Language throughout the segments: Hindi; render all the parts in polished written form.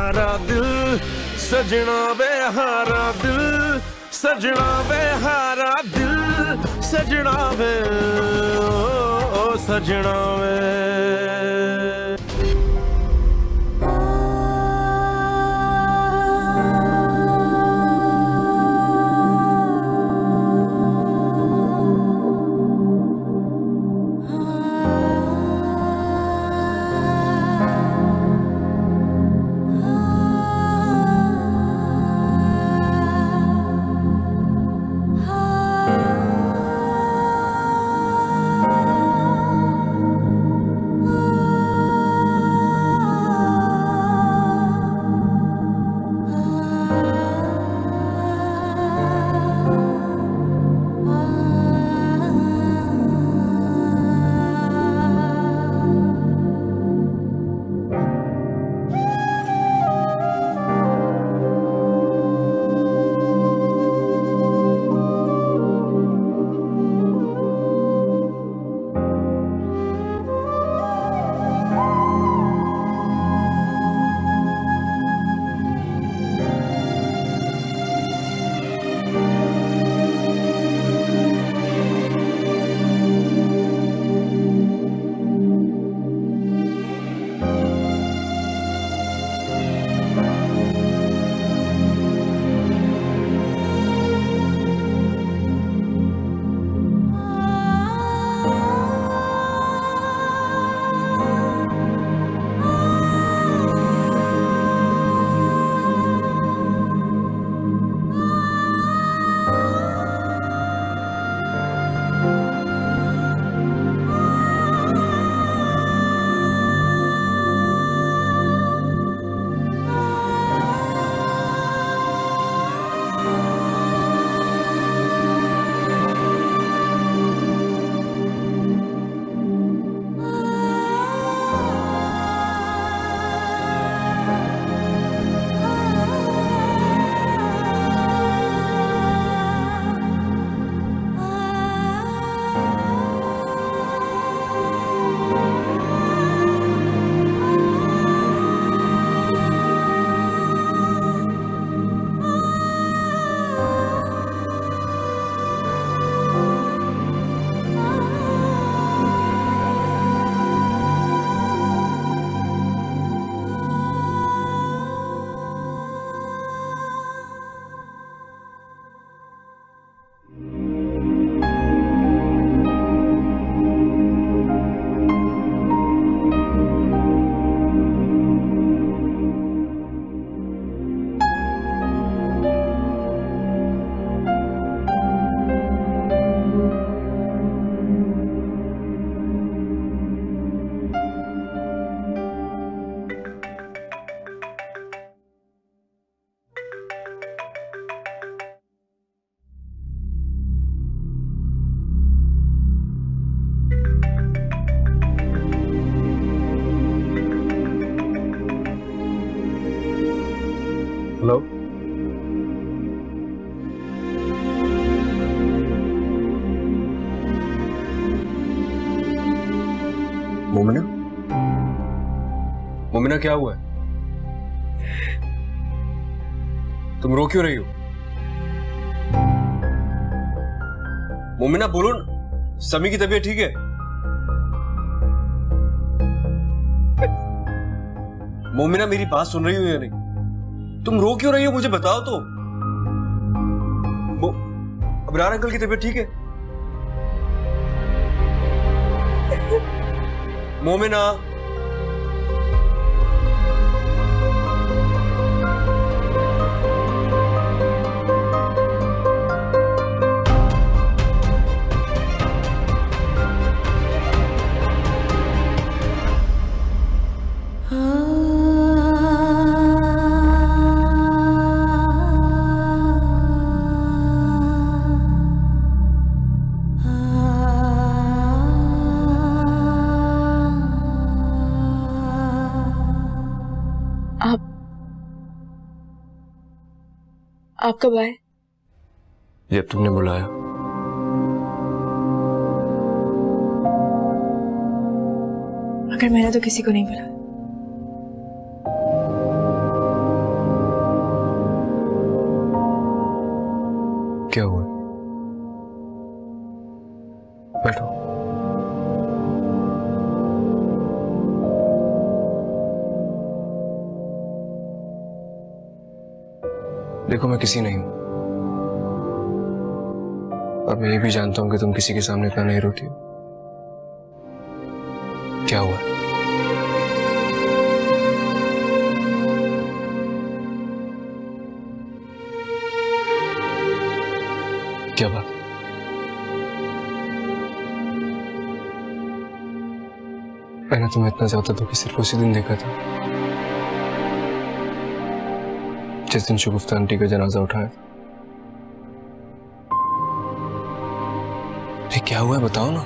हारा दिल, सजना वे हारा दिल, सजना वे हारा दिल, सजना वे ओ सजना वे। हेलो, मोमिना, मोमिना क्या हुआ है? तुम रो क्यों रही हो? मोमिना बोलो, समी की तबीयत ठीक है? मोमिना मेरी बात सुन रही हो या नहीं? तुम रो क्यों रही हो, मुझे बताओ तो। अबरार अंकल की तबीयत ठीक है? मोमिना, आप कब आए? जब तुमने बुलाया। मगर मैंने तो किसी को नहीं बुलाया। देखो मैं किसी नहीं हूं, और मैं ये भी जानता हूं कि तुम किसी के सामने इतना नहीं रोती हो। क्या हुआ? क्या बात? मैंने तुम्हें इतना ज्यादा दुखी सिर्फ उसी दिन देखा था जिस दिन शगुफ्ता आंटी का जनाजा उठाया था। ये क्या हुआ है बताओ ना।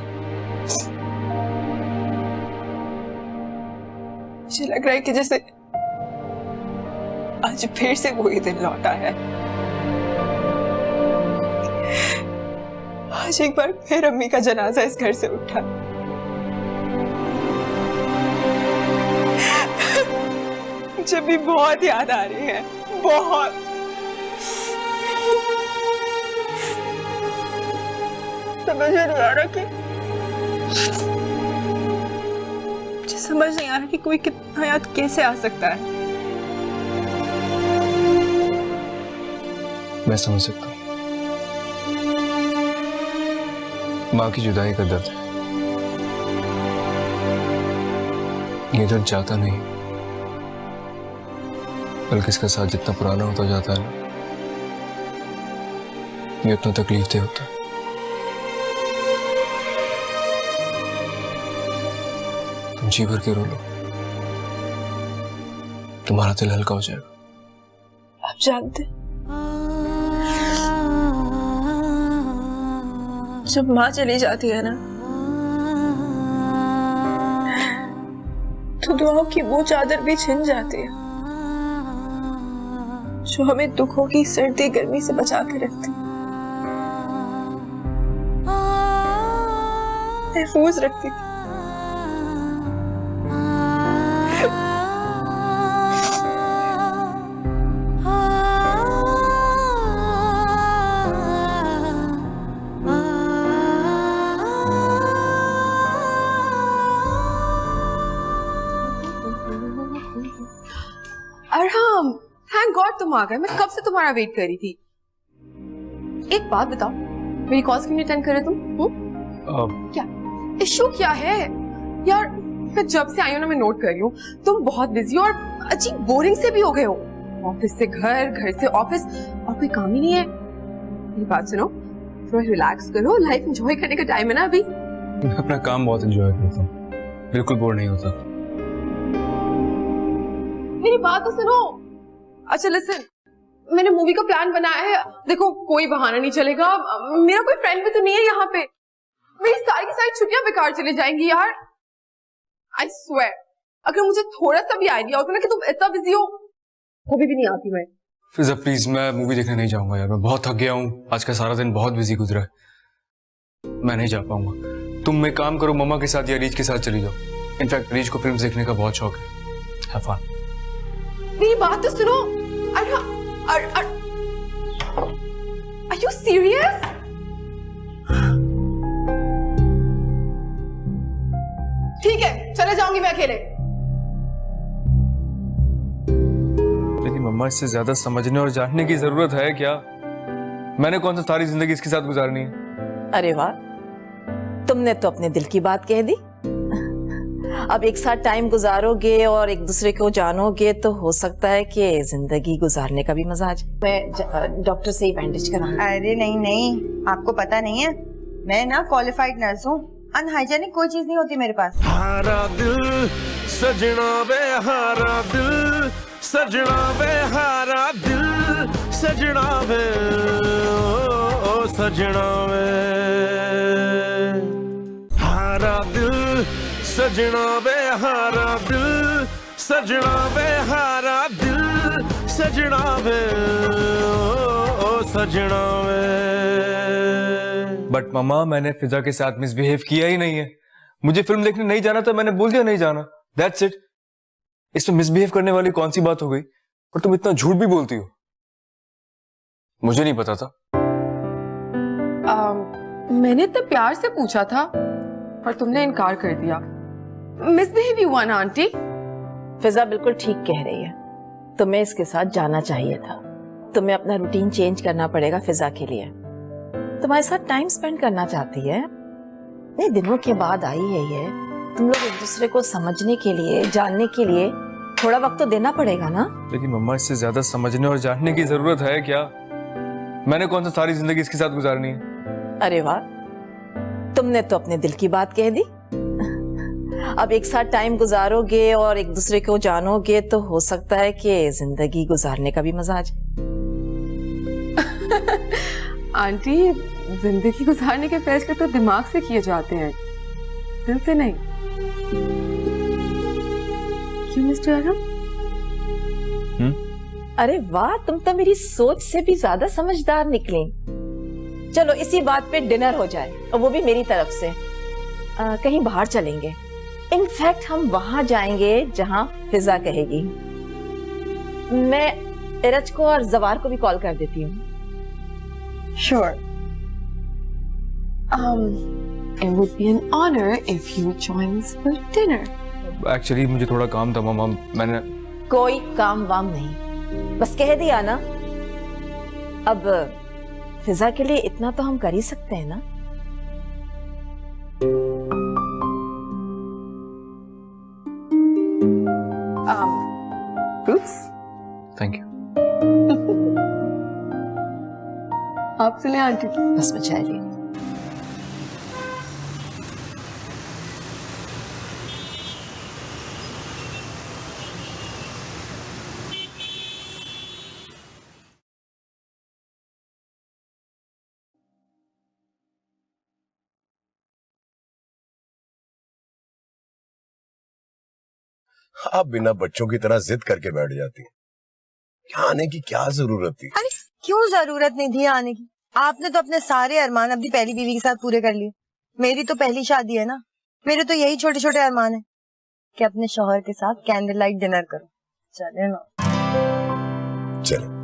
मुझे लग रहा है कि जैसे आज फिर से वही दिन लौटा है। आज एक बार फिर अम्मी का जनाजा इस घर से उठा। मुझे भी बहुत याद आ रही है, बहुत। समझ नहीं आ रहा कि मुझे समझ नहीं आ रहा कि कोई कितना याद कैसे आ सकता है। मैं समझ सकता हूँ, माँ की जुदाई का दर्द है। ये दर्द जाता नहीं, बल्कि इसका साथ जितना पुराना होता जाता है ना, ये उतना तकलीफ दे होता है। तुम जी भर के रो लो, तुम्हारा दिल हल्का हो जाएगा। आप जानते, जब माँ चली जाती है ना, तो दुआओं की वो चादर भी छिन जाती है जो हमें दुखों की सर्दी गर्मी से बचा के रखती, महफूज रखती थी। अरहम, थैंक गॉड तुम आ गए। मैं कब से तुम्हारा वेट कर रही थी। एक बात बताओ, मेरी कॉल्स क्यों नहीं अटेंड कर रहे तुम? क्या इशू क्या है यार? मैं जब से आई हूँ ना, मैं नोट कर रही हूँ तुम बहुत बिजी और अजीब बोरिंग से भी हो गए हो। ऑफिस से घर, घर से ऑफिस, और कोई काम ही नहीं है। मेरी बात सुनो, थोड़ा रिलैक्स करो, लाइफ एंजॉय करने का टाइम है ना अभी। मैं अपना काम बहुत एंजॉय करता हूँ, बिल्कुल बोर नहीं होता। मेरी बात तो सुनो। अच्छा लिसन, मैंने मूवी का प्लान बनाया है। देखो कोई बहाना नहीं चलेगा, मेरा कोई फ्रेंड भी तो नहीं है यहाँ पे। मेरी सारी की सारी छुट्टियां बेकार चली जाएंगी यार। आई स्वेयर, अगर मुझे थोड़ा सा भी आइडिया होता ना कि तुम इतना बिजी हो, कभी भी नहीं आती मैं। फिजा प्लीज, मैं मूवी देखने नहीं जाऊंगा यार, मैं बहुत थक गया हूँ। आज का सारा दिन बहुत बिजी गुजरा है, मैं नहीं जा पाऊंगा। तुम एक काम करो, मम्मा के साथ या रीच के साथ चली जाओ। इनफैक्ट रीच को फिल्म देखने का बहुत शौक है। Have fun. मेरी बात तो सुनो। Are you serious? ठीक है, चले जाऊंगी मैं अकेले। लेकिन मम्मा, इससे ज्यादा समझने और जानने की जरूरत है क्या? मैंने कौन सा सारी जिंदगी इसके साथ गुजारनी है? अरे वाह, तुमने तो अपने दिल की बात कह दी। अब एक साथ टाइम गुजारोगे और एक दूसरे को जानोगे तो हो सकता है कि जिंदगी गुजारने का भी मजा आ जाए। मैं डॉक्टर से ही बैंडेज कराऊंगी। अरे नहीं नहीं, आपको पता नहीं है, मैं ना क्वालिफाइड नर्स हूँ। अनहाइजेनिक कोई चीज नहीं होती मेरे पास। हारा दिल सजना वे, हारा दिल सजना वे, हारा दिल सजना वे, ओ सजना वे। हारा दिल सजना वे, हारा दिल सजना वे, हारा दिल सजना वे, ओ सजना वे। बट मम्मा, मैंने फिजा के साथ मिसबिहेव किया ही नहीं है। मुझे फिल्म देखने नहीं जाना था, मैंने बोल दिया नहीं जाना, दैट्स इट। इसमें मिसबिहेव करने वाली कौन सी बात हो गई? और तुम इतना झूठ भी बोलती हो। मुझे नहीं पता था। मैंने इतने प्यार से पूछा था और तुमने इनकार कर दिया। मिसबिहेव यू हुआ ना आंटी। फिजा बिल्कुल ठीक कह रही है, तुम्हें इसके साथ जाना चाहिए था। तुम्हें अपना रूटीन चेंज करना पड़ेगा फिजा के लिए। तुम्हारे साथ टाइम स्पेंड करना चाहती है। इतने दिनों के बाद आई है ये, तुम लोग एक दूसरे को समझने के लिए, जानने के लिए थोड़ा वक्त तो देना पड़ेगा ना। लेकिन मम्मा इससे ज्यादा समझने और जानने की जरूरत है क्या? मैंने कौन सा सारी जिंदगी इसके साथ गुजारनी है? अरे वाह, तुमने तो अपने दिल की बात कह दी। अब एक साथ टाइम गुजारोगे और एक दूसरे को जानोगे तो हो सकता है कि जिंदगी गुजारने का भी मजा आ जाए। आंटी, जिंदगी गुजारने के फैसले तो दिमाग से किए जाते हैं, दिल से नहीं। क्यों मिस्टर अरहम? अरे वाह, तुम तो मेरी सोच से भी ज्यादा समझदार निकली। चलो इसी बात पे डिनर हो जाए, और वो भी मेरी तरफ से। कहीं बाहर चलेंगे। इनफैक्ट हम वहां जाएंगे जहां फिजा कहेगी। मैं इरज को और जवार को भी कॉल कर देती हूँ। Sure. It would be an honor if you join us for dinner. Actually मुझे थोड़ा काम था मम्मा, मैंने कोई काम वाम नहीं, बस कह दिया ना। अब फिजा के लिए इतना तो हम कर ही सकते हैं ना। Fruits? Thank you. आप सुने आंटी? बस मैं चाय ले। आप बिना बच्चों की तरह जिद करके बैठ जाती हैं। यहाँ आने की क्या जरूरत थी? अरे क्यों जरूरत नहीं थी आने की? आपने तो अपने सारे अरमान अपनी पहली बीवी के साथ पूरे कर लिए। मेरी तो पहली शादी है ना, मेरे तो यही छोटे छोटे अरमान है कि अपने शौहर के साथ कैंडल लाइट डिनर करो। चले ना? चलो।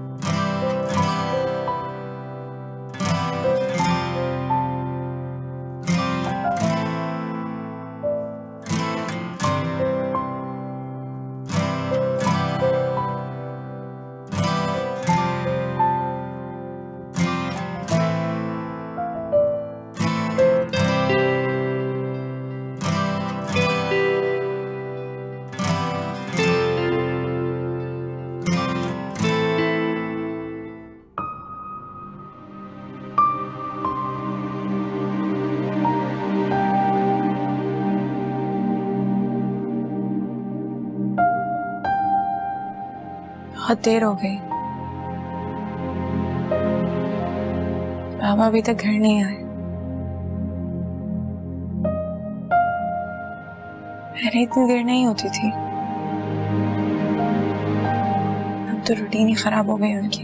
बहुत देर हो गई, बाबा अभी तक घर नहीं आए। पहले इतनी देर नहीं होती थी, अब तो रूटीन ही खराब हो गई उनकी।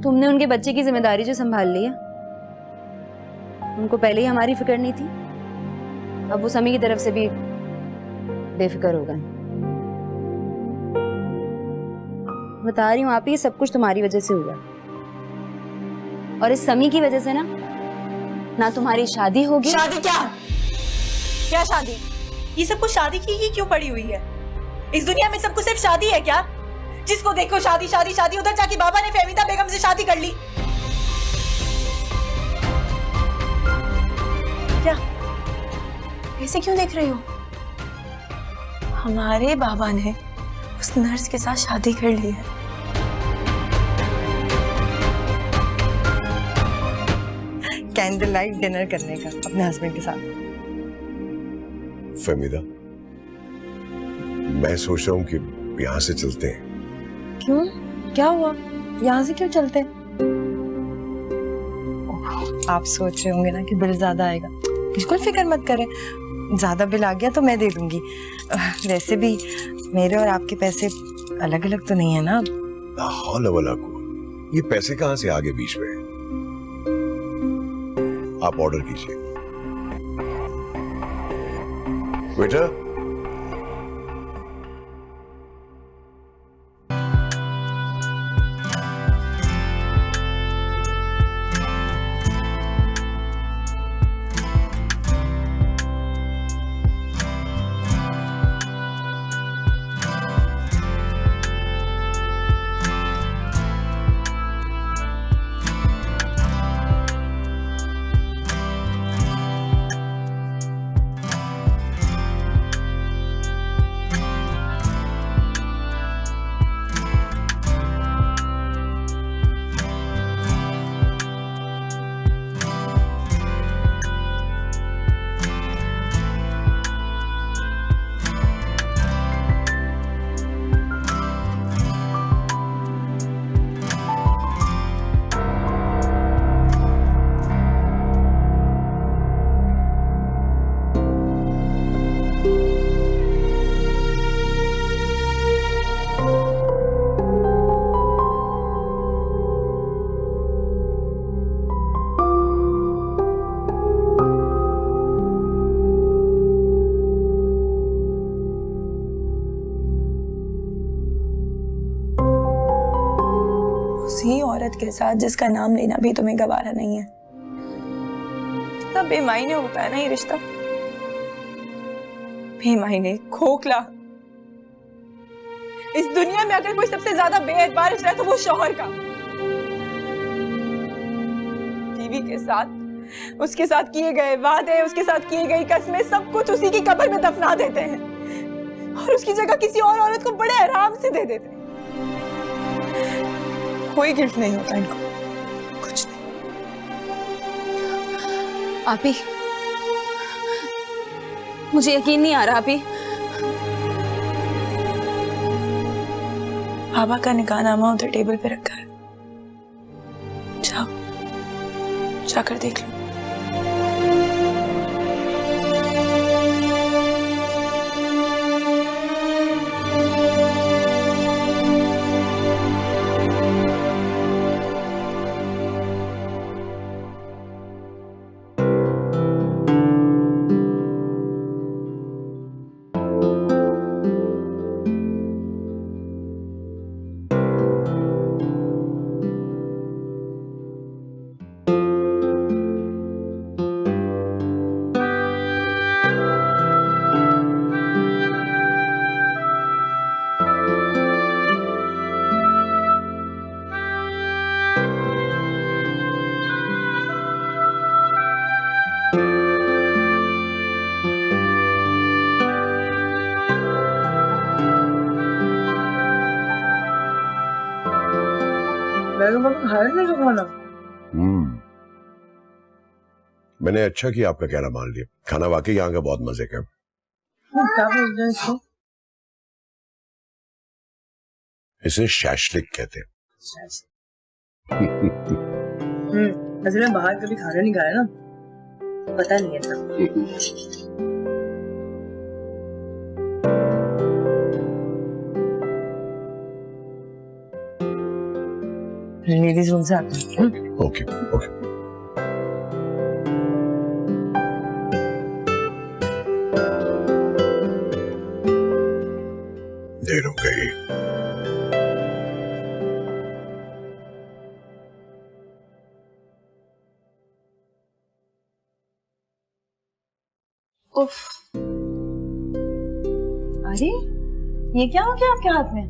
तुमने उनके बच्चे की जिम्मेदारी जो संभाल ली है, उनको पहले ही हमारी फिक्र नहीं थी, अब वो समी की तरफ से भी बेफिक्र हो गए। बता रही हूँ आप, ये सब कुछ तुम्हारी वजह से हुआ, और इस समी की वजह से ना तुम्हारी शादी होगी। शादी क्या? क्या शादी? ये सब कुछ शादी की ही क्यों पड़ी हुई है? इस दुनिया में सब कुछ सिर्फ शादी है क्या? जिसको देखो शादी शादी शादी। उधर जाके बाबा ने फहमीदा बेगम से शादी कर ली। क्या ऐसे क्यों देख रही हो? हमारे बाबा ने उस नर्स के साथ शादी कर ली है। कैंडल लाइट डिनर करने का अपने हस्बैंड के साथ। फहमीदा, मैं सोच रहा हूँ कि यहाँ से चलते हैं। क्यों, क्या हुआ? यहाँ से क्यों चलते? आप सोच रहे होंगे ना कि बिल ज्यादा आएगा। बिल्कुल फिक्र मत करें, ज्यादा बिल आ गया तो मैं दे दूंगी। वैसे भी मेरे और आपके पैसे अलग अलग तो नहीं है ना। हौला वला को ये पैसे कहाँ से आगे बीच में? आप ऑर्डर कीजिए। वेटर, उसी औरत के साथ जिसका नाम लेना भी तुम्हें गवारा नहीं है। तब बेमायने होता है ना ये रिश्ता, बेमायने, खोखला। इस दुनिया में अगर कोई सबसे ज्यादा बेएतबार रिश्ता है तो वो शौहर का। बीवी के साथ, उसके साथ किए गए वादे, उसके साथ की गई कस्में, सब कुछ उसी की कब्र में दफना देते हैं और उसकी जगह किसी और औरत को बड़े आराम से दे देते हैं। कोई गिल्ट नहीं होता इनको, कुछ नहीं। आपी, मुझे यकीन नहीं आ रहा आपी। बाबा का निकाहनामा उधर टेबल पे रखा है, जाओ जाकर देख लो। मैंने अच्छा किया आपका कहना मान लिया। खाना वाकई यहाँ का बहुत मजे का। क्या बोलते हैं इसको? इसे शैशलिक कहते हैं। असल में बाहर कभी खाना नहीं खाया ना, पता नहीं है था। लेडीज रूम से आते हैं। Okay okay. देर हो गई। उफ, अरे ये क्या हो गया आपके हाथ में?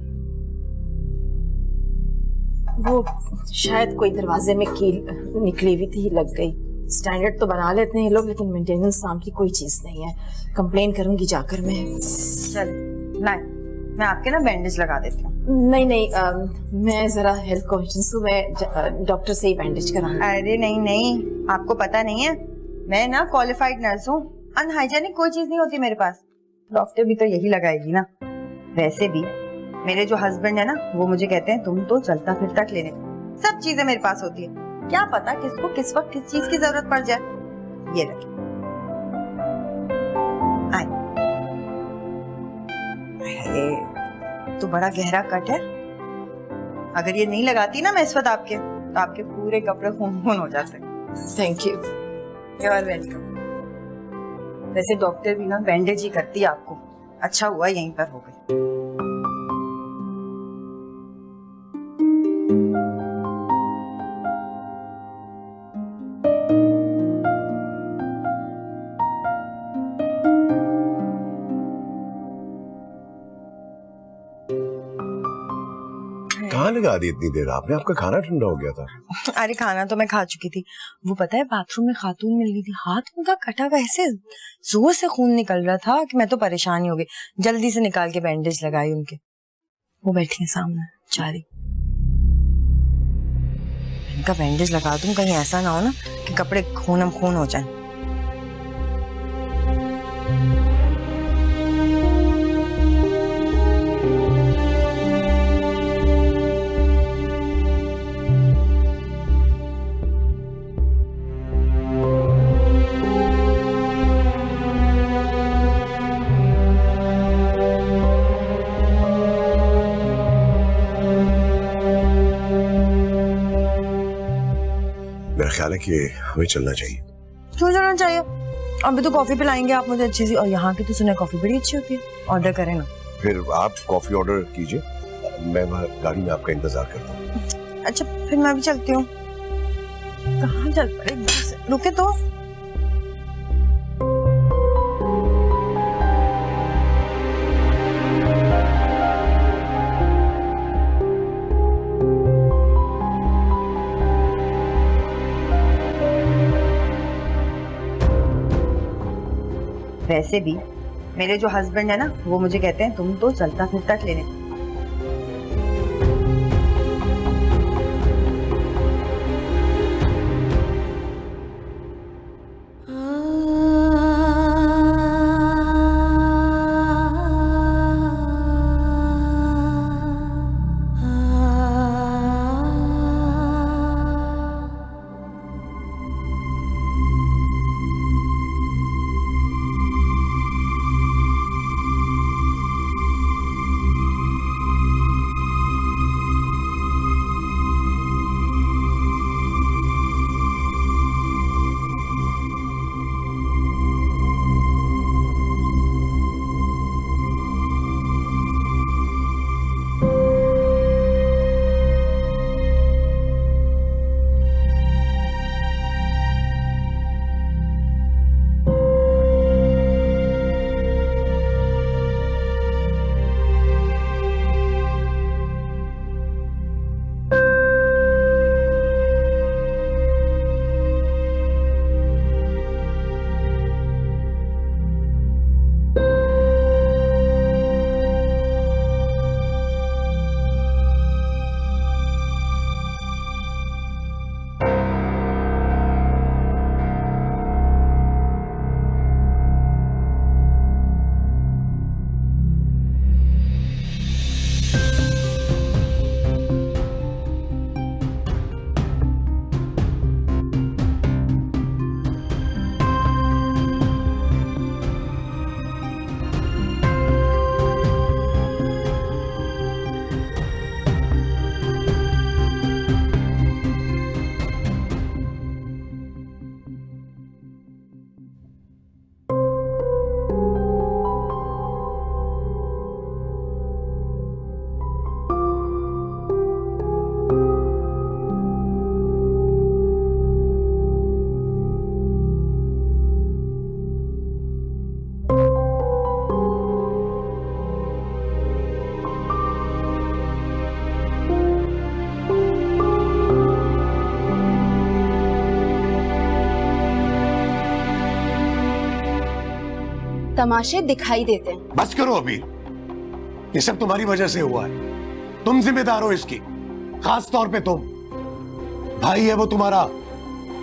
वो शायद कोई दरवाजे में कील निकली हुई थी, लग गई। स्टैंडर्ड तो बना लेते हैं ये लोग, लेकिन मेंटेनेंस नाम की कोई चीज नहीं है। कंप्लेन करूंगी जाकर मैं। चल नहीं, मैं आपके ना बैंडेज लगा देती हूँ। नहीं नहीं, मैं जरा हेल्थ कॉन्शियस हूँ, मैं डॉक्टर से ही बैंडेज कराऊंगी। अरे नहीं नहीं, आपको पता नहीं है, मैं ना क्वालिफाइड नर्स हूँ। अनहाइजेनिक कोई चीज नहीं होती मेरे पास। डॉक्टर भी तो यही लगाएगी ना। वैसे भी मेरे जो हस्बैंड है ना, वो मुझे कहते हैं तुम तो चलता फिरता क्लिनिक, सब चीजें मेरे पास होती है। क्या पता किसको किस वक्त किस चीज की जरूरत पड़ जाए। ये रखिए। तो बड़ा गहरा कट है। अगर ये नहीं लगाती ना मैं इस वक्त आपके, तो आपके पूरे कपड़े खून खून हो जाते। Thank you. You are welcome. वैसे डॉक्टर भी ना बैंडेज ही करती है आपको। अच्छा हुआ यहीं पर हो गई। कहाँ लगा दी इतनी देर आपने? आपका खाना ठंडा हो गया था। अरे खाना तो मैं खा चुकी थी। वो पता है बाथरूम में खातून मिल गई थी, हाथ उनका कटा हुआ, ऐसे जोर से खून निकल रहा था कि मैं तो परेशान ही हो गई। जल्दी से निकाल के बैंडेज लगाई उनके। वो बैठी है सामने चारी। इनका बैंडेज लगा दूं, कहीं ऐसा ना हो ना कि कपड़े खूनम खून हो जाए। मेरा ख्याल है कि हमें चलना चाहिए। क्यों जाना चाहिए? अभी तो कॉफी पिलाएंगे आप मुझे अच्छी सी, और यहाँ की तो सुना कॉफी बड़ी अच्छी होती है। ऑर्डर करें ना। फिर आप कॉफी ऑर्डर कीजिए, मैं वहाँ गाड़ी में आपका इंतजार करता हूँ। अच्छा फिर मैं भी चलती हूँ। कहाँ चल पड़े एकदम से, रुके तो। वैसे भी मेरे जो हस्बैंड है ना, वो मुझे कहते हैं तुम तो चलता फिरता क्लिनिक। तमाशे दिखाई देते हैं। बस करो अभी, ये सब तुम्हारी वजह से हुआ है। तुम जिम्मेदार हो इसकी, खास तौर पे तुम। भाई है वो तुम्हारा।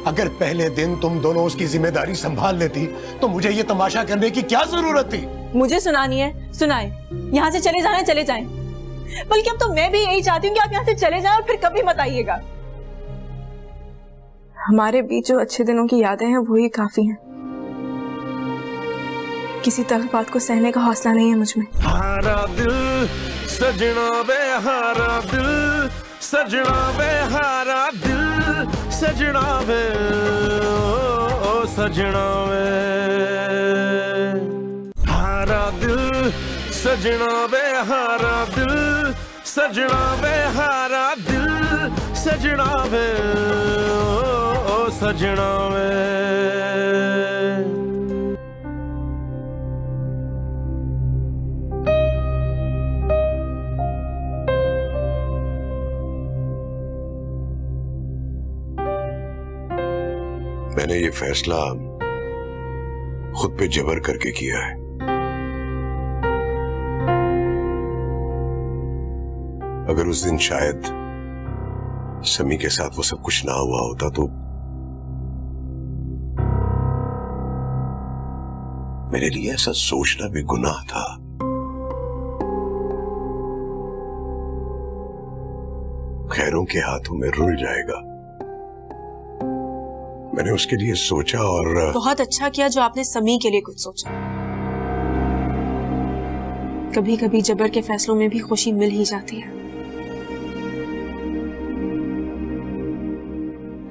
अगर पहले दिन तुम दोनों उसकी जिम्मेदारी संभाल लेती तो मुझे ये तमाशा करने की क्या जरूरत थी। मुझे सुनानी है, सुनाए। यहाँ से चले जाना, चले जाएं। बल्कि अब तो मैं भी यही चाहती हूँ कि आप यहाँ से चले जाएं और फिर कभी मत आइएगा। हमारे बीच जो अच्छे दिनों की यादें हैं वही काफी हैं। किसी तलख बात को सहने का हौसला नहीं है मुझ में। हारा दिल सजना वे हारा दिल, सजना वे हारा दिल, सजना वे ओ सजना वे हारा दिल, सजना वे हारा दिल, सजना वे हारा दिल, सजना वे ओ सजना वे। मैंने ये फैसला खुद पे जबर करके किया है। अगर उस दिन शायद समी के साथ वो सब कुछ ना हुआ होता तो मेरे लिए ऐसा सोचना भी गुनाह था। खैरों के हाथों में रुल जाएगा, मैंने उसके लिए सोचा। और बहुत अच्छा किया जो आपने समी के लिए कुछ सोचा। कभी कभी जबर के फैसलों में भी खुशी मिल ही जाती है।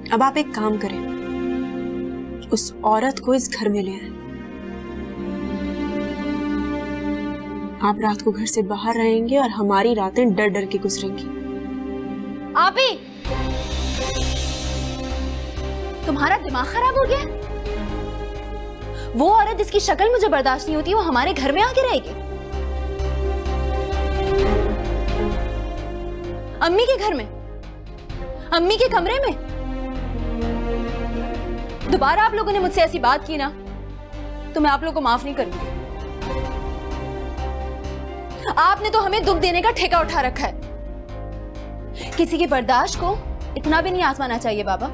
अब आप एक काम करें, उस औरत को इस घर में ले आए। आप रात को घर से बाहर रहेंगे और हमारी रातें डर डर के गुजरेंगी। आप ही तुम्हारा दिमाग खराब हो गया? वो औरत जिसकी शक्ल मुझे बर्दाश्त नहीं होती वो हमारे घर में आके रहेगी? अम्मी के घर में, अम्मी के कमरे में? दोबारा आप लोगों ने मुझसे ऐसी बात की ना तो मैं आप लोगों को माफ नहीं करूंगी। आपने तो हमें दुख देने का ठेका उठा रखा है। किसी की बर्दाश्त को इतना भी नहीं आजमाना चाहिए बाबा।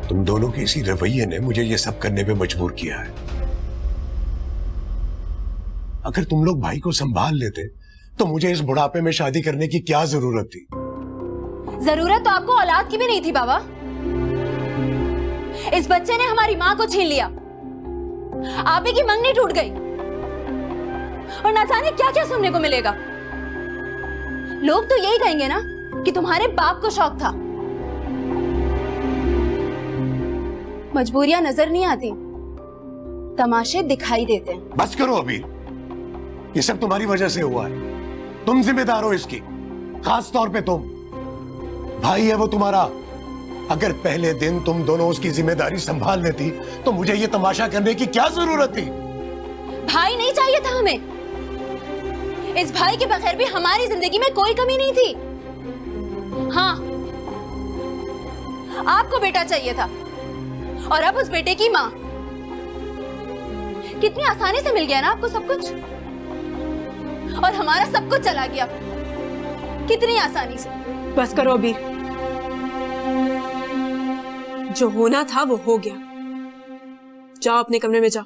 तुम दोनों के इसी रवैये ने मुझे ये सब करने पे मजबूर किया है। अगर तुम लोग भाई को संभाल लेते तो मुझे इस बुढ़ापे में शादी करने की क्या जरूरत थी? जरूरत तो आपको औलाद की भी नहीं थी बाबा। इस बच्चे ने हमारी मां को छीन लिया, आप ही की मंगनी टूट गई, और ना जाने क्या क्या सुनने को मिलेगा। लोग तो यही कहेंगे ना कि तुम्हारे बाप को शौक था। मजबूरियां नजर नहीं आती, तमाशे दिखाई देते हैं। बस करो अभी, ये सब तुम्हारी वजह से हुआ है। तुम जिम्मेदार हो इसकी, खास तौर पे तुम। भाई है वो तुम्हारा। अगर पहले दिन तुम दोनों उसकी जिम्मेदारी संभाल लेती तो मुझे ये तमाशा करने की क्या जरूरत थी? भाई नहीं चाहिए था हमें। इस भाई के बगैर भी हमारी जिंदगी में कोई कमी नहीं थी। हाँ, आपको बेटा चाहिए था और अब उस बेटे की मां। कितनी आसानी से मिल गया ना आपको सब कुछ, और हमारा सब कुछ चला गया कितनी आसानी से। बस करो अबीर, जो होना था वो हो गया। जाओ अपने कमरे में जाओ।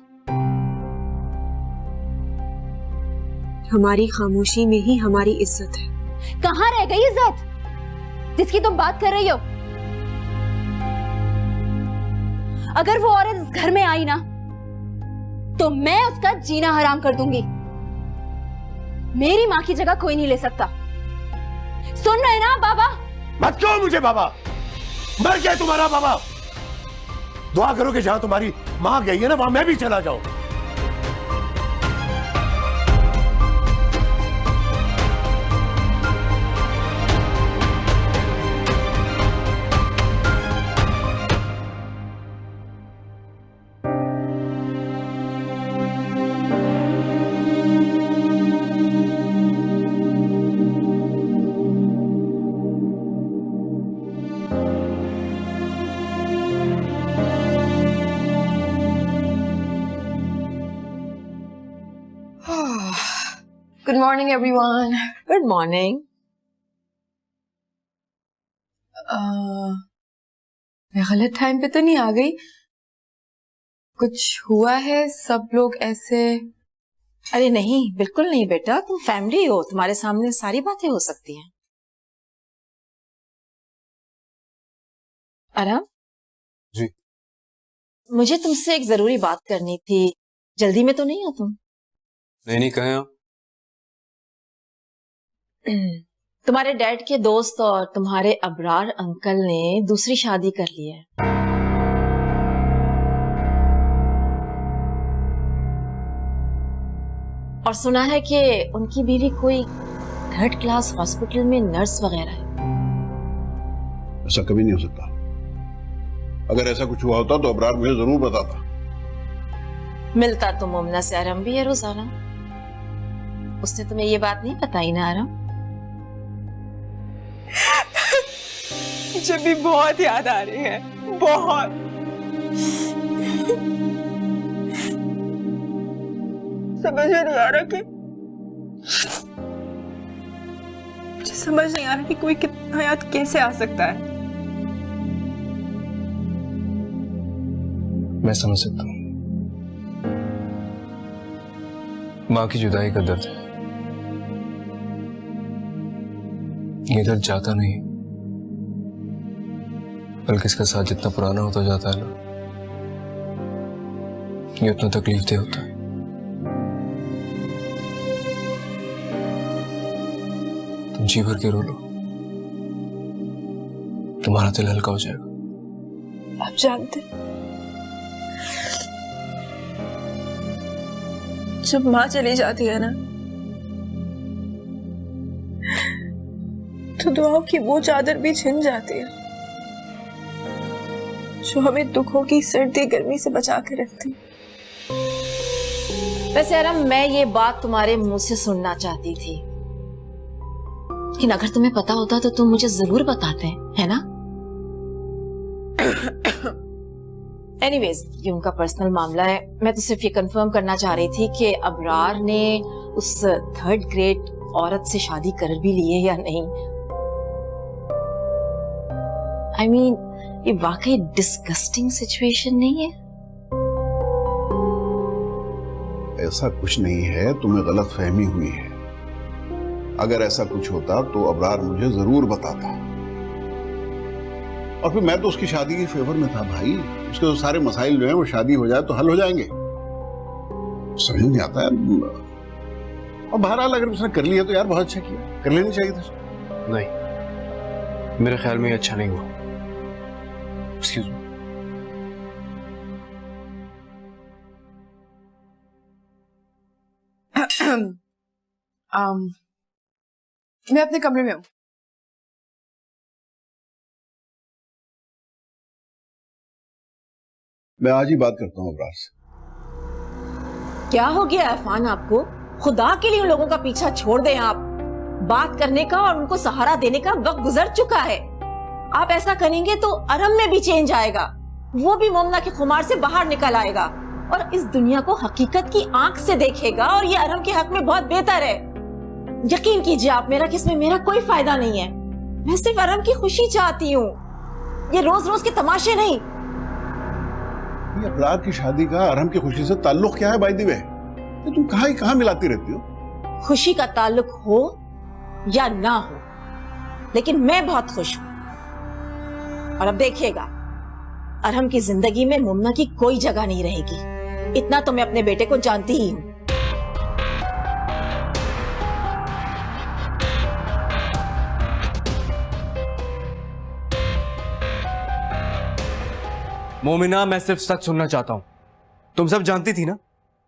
हमारी खामोशी में ही हमारी इज्जत है। कहां रह गई इज्जत जिसकी तुम बात कर रही हो? अगर वो औरत इस घर में आई ना तो मैं उसका जीना हराम कर दूंगी। मेरी मां की जगह कोई नहीं ले सकता। सुन रहे ना बाबा? मत कहो मुझे बाबा, मर गया तुम्हारा बाबा। दुआ करो कि जहां तुम्हारी मां गई है ना वहां मैं भी चला जाऊं। Good morning everyone. Good morning. मैं गलत टाइम पे तो नहीं आ गई? कुछ हुआ है? सब लोग ऐसे? अरे नहीं, बिल्कुल नहीं बेटा, तुम फैमिली हो, तुम्हारे सामने सारी बातें हो सकती हैं। आराम जी। मुझे तुमसे एक जरूरी बात करनी थी। जल्दी में तो नहीं हो तुम? नहीं कहे आप। तुम्हारे डैड के दोस्त और तुम्हारे अबरार अंकल ने दूसरी शादी कर ली है। और सुना है कि उनकी बीवी कोई 3rd क्लास हॉस्पिटल में नर्स वगैरह है। ऐसा कभी नहीं हो सकता। अगर ऐसा कुछ हुआ होता तो अबरार मुझे जरूर बताता। मिलता तो मुमना से आराम भी है रोजाना। उसने तुम्हें ये बात नहीं बताई ना आराम? मुझे भी बहुत याद आ रही है, बहुत। समझ में नहीं आ रहा कि मुझे समझ नहीं आ रहा कि कोई कितना याद कैसे आ सकता है। मैं समझ सकता हूँ। मां की जुदाई का दर्द है। ये दर्द जाता नहीं, बल्कि इसका साथ जितना पुराना होता जाता है ना, ये उतना तकलीफदेह होता है। तुम जी भर के रो लो, तुम्हारा दिल हल्का हो जाएगा। आप जानते, जब माँ चली जाती है ना तो दुआओं की वो चादर भी छिन जाती है। जो हमें दुखों की सर्दी गर्मी से बचा कर रखती। वैसे अरम, मैं ये बात तुम्हारे मुंह से सुनना चाहती थी, लेकिन अगर तुम्हें पता होता तो तुम मुझे जरूर बताते, है ना? एनीवेज, ये उनका पर्सनल मामला है। मैं तो सिर्फ ये कंफर्म करना चाह रही थी कि अबरार ने उस थर्ड ग्रेड औरत से शादी कर भी ली है या नहीं। आई मीन, ये वाकई डिस्गस्टिंग सिचुएशन नहीं है? ऐसा कुछ नहीं है, तुम्हें गलत फहमी हुई है। अगर ऐसा कुछ होता तो अबरार मुझे जरूर बताता, और फिर मैं तो उसकी शादी के फेवर में था भाई। उसके तो सारे मसाइल जो हैं वो शादी हो जाए तो हल हो जाएंगे। समझ नहीं आता है। और बहरहाल अगर उसने कर लिया तो यार बहुत अच्छा किया, कर लेनी चाहिए था। नहीं, मेरे ख्याल में ये अच्छा नहीं हुआ। Excuse me. मैं अपने कमरे में हूँ। मैं आज ही बात करता हूँ अबरार से। क्या हो गया इरफान आपको? खुदा के लिए उन लोगों का पीछा छोड़ दें आप। बात करने का और उनको सहारा देने का वक्त गुजर चुका है। आप ऐसा करेंगे तो अरम में भी चेंज आएगा, वो भी मोमना के खुमार से बाहर निकल आएगा और इस दुनिया को हकीकत की आंख से देखेगा, और ये अरम के हक में बहुत बेहतर है। यकीन कीजिए आप मेरा, कि इसमें मेरा कोई फायदा नहीं है। मैं सिर्फ अरम की खुशी चाहती हूँ, ये रोज रोज के तमाशे नहीं। ये अबरार की शादी का अरहम की खुशी से ताल्लुक क्या है? बाय द वे, तुम कहाँ मिलाती रहती हो? खुशी का ताल्लुक हो या ना हो, लेकिन मैं बहुत खुश हूं। और अब देखिएगा, अरहम की जिंदगी में मुमना की कोई जगह नहीं रहेगी। इतना तो मैं अपने बेटे को जानती ही हूं। मोमिना, मैं सिर्फ सच सुनना चाहता हूं। तुम सब जानती थी ना?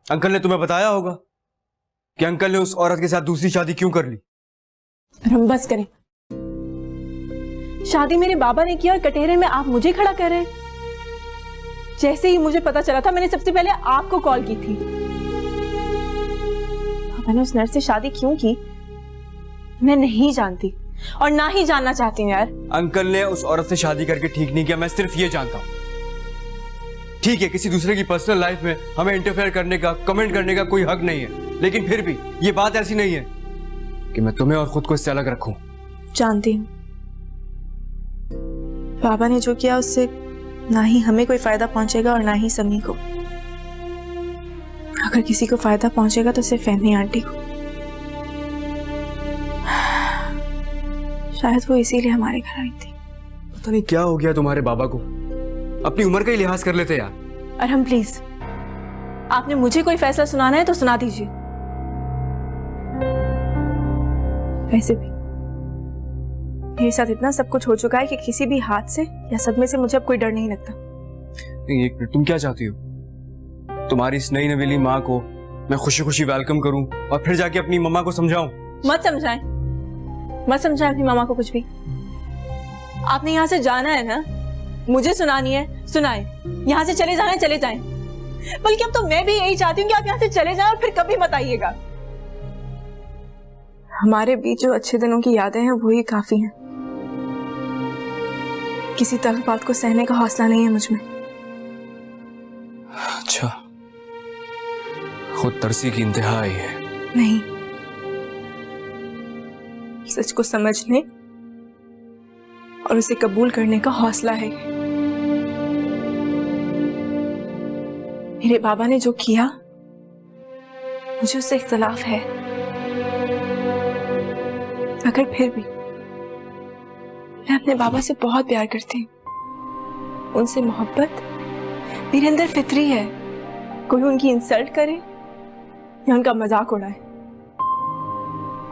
अंकल ने तुम्हें बताया होगा कि अंकल ने उस औरत के साथ दूसरी शादी क्यों कर ली। हम बस करें। शादी मेरे बाबा ने की और कटहरे में आप मुझे खड़ा कर रहे हैं। जैसे ही मुझे पता चला था, मैंने सबसे पहले आपको कॉल की थी। पापा ने उस नर्स से शादी क्यों की मैं नहीं जानती, और ना ही जानना चाहती हूँ यार। अंकल ने उस औरत से शादी करके ठीक नहीं किया, मैं सिर्फ ये जानता हूं। ठीक है, किसी दूसरे की पर्सनल लाइफ में हमें इंटरफेयर करने का, कमेंट करने का कोई हक नहीं है, लेकिन फिर भी ये बात ऐसी नहीं है कि मैं तुम्हें और खुद को इससे अलग रखूं। जानती हूँ बाबा ने जो किया उससे ना ही हमें कोई फायदा पहुंचेगा और ना ही समी को। अगर किसी को फायदा पहुंचेगा तो सिर्फ फहमी आंटी को। शायद वो इसीलिए हमारे घर आई थी। पता नहीं क्या हो गया तुम्हारे बाबा को, अपनी उम्र का ही लिहाज कर लेते यार। अरहम प्लीज, आपने मुझे कोई फैसला सुनाना है तो सुना दीजिए। वैसे भी मेरे साथ इतना सब कुछ हो चुका है कि किसी भी हाथ से या सदमे से मुझे अब कोई डर नहीं लगता। एक मिनट, तुम क्या चाहती हो? तुम्हारी इस नई नवेली माँ को मैं खुशी खुशी वेलकम करूं और फिर जाके अपनी मम्मा को समझाऊं? मत समझाएं, मत समझाएं अपनी मामा को कुछ भी। आपने यहाँ से जाना है ना, मुझे सुनानी है सुनाएं, यहाँ से चले जाना है चले जाएं। बल्कि अब तो मैं भी यही चाहती हूँ कि आप यहाँ से चले जाएं और फिर कभी मत आइएगा। हमारे बीच जो अच्छे दिनों की यादें हैं वही काफी हैं। किसी तलख बात को सहने का हौसला नहीं है मुझ में। अच्छा, खुद तरसी की इंतहा आई है। नहीं, सच को समझने और उसे कबूल करने का हौसला है। मेरे बाबा ने जो किया, मुझे उससे इख्तलाफ है, मगर फिर भी मैं अपने बाबा से बहुत प्यार करती हूँ। उनसे मोहब्बत मेरे अंदर फितरी है। कोई उनकी इंसल्ट करे या उनका मजाक उड़ाए,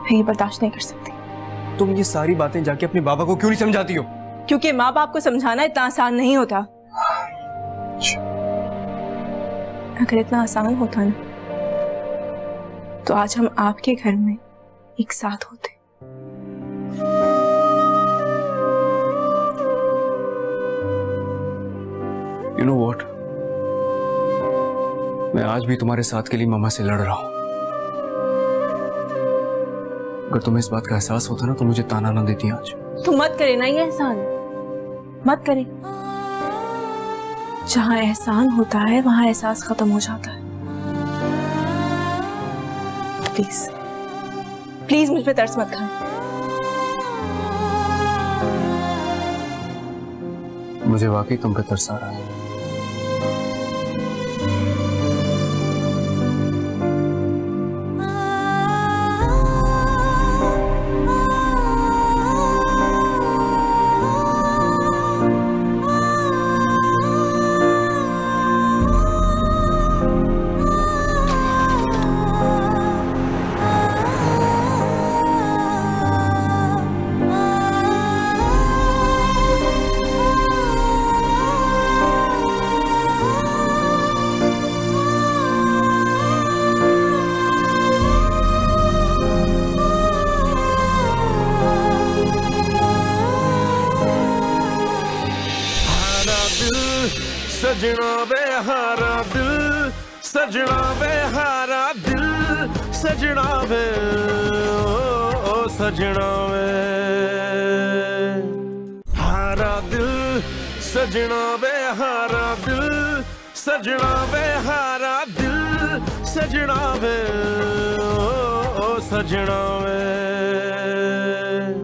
मैं ये बर्दाश्त नहीं कर सकती। तुम ये सारी बातें जाके अपने बाबा को क्यों नहीं समझाती हो? क्योंकि माँ बाप को समझाना इतना आसान नहीं होता। अगर इतना आसान होता ना, तो आज हम आपके घर में एक साथ होते। आज भी तुम्हारे साथ के लिए मामा से लड़ रहा हूं। अगर तुम्हें इस बात का एहसास होता ना तो मुझे ताना ना देती आज। तुम मत करे ना ये एहसान, मत करे। जहां एहसान होता है वहां एहसास खत्म हो जाता है। प्लीज प्लीज मुझ पे तरस मत खाना। मुझे वाकई तुम पे तरस आ रहा है। सजना वे हारा दिल, सजना वे हारा दिल, सजना वे ओ सजना वे हारा दिल, सजना वे हारा दिल, सजना वे हारा दिल, सजना वे ओ सजना वे।